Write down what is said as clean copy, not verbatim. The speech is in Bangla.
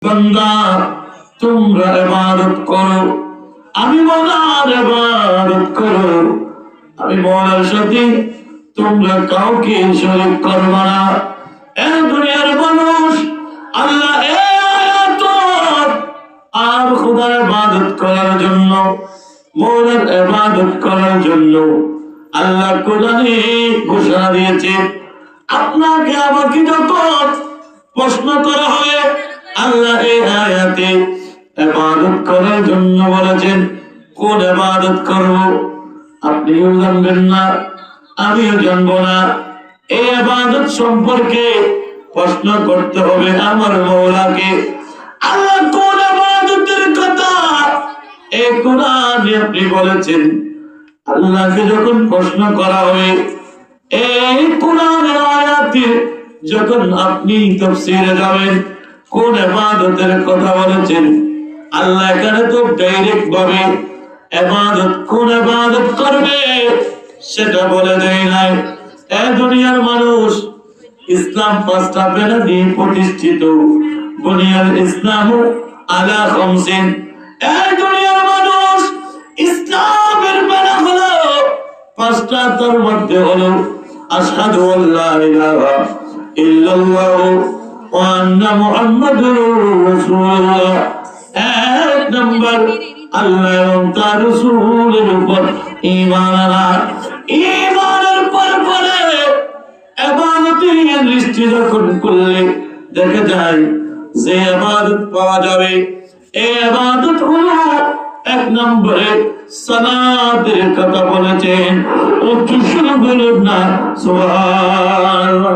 বান্দা তোমরা ইবাদত করো, আমি মওলার ইবাদত করো। আমি মওলার সাথে তোমরা কাউকে শরীক করবে না। এ দুনিয়ার মানুষ, আল্লাহ এই আয়াত আর খোদার ইবাদত করার জন্য, মওলার ইবাদত করার জন্য আল্লাহ কোরআনে ঘোষণা দিয়েছে। আপনাকে আমাকে যখন প্রশ্ন করা হবে, আল্লাহ এই আয়াতে ইবাদত করার জন্য বলেছেন, কোন ইবাদত করব আপনিও জানবেন না, আমিও জানবো না। এই ইবাদত সম্পর্কে প্রশ্ন করতে হবে আমার মওলাকে। আল্লাহ কোন ইবাদতের কথা এই কোরআনে আপনি বলেছেন। আল্লাহকে যখন প্রশ্ন করা হবে, এই কোরআনের আয়াতে যখন আপনি তাফসীরে যাবেন, কোন ইবাদতের কথা বলেছেন, আল্লাহ এখানে তো ডাইরেক্ট ভাবে ইবাদত কোন ইবাদত করবে সেটা বলে দেয় নাই। এই দুনিয়ার মানুষ, ইসলাম পাঁচটা বেলা দিয়ে প্রতিষ্ঠিত। বুনিয়াল ইসলাম আলা খামসিন। এই দুনিয়ার মানুষ, ইসলামের বেলা হলো পাঁচটা, তার মধ্যে হলো আশহাদু আল্লা ইলাহা ইল্লাল্লাহ ওয়া আন্না মুহাম্মাদুর রাসূলুল্লাহ। এক নম্বর, আল্লাহ এবং তার রাসূলের উপর ঈমান আনা। ঈমানের পরে ইবাদতের লিস্টে যখন করলে দেখা যায় যে ইবাদত পাওয়া যাবে, এই ইবাদত হলো এক নম্বরে সালাতের কথা বলেছেন। ও কি শুরু বলুন না সুবহানাল্লাহ।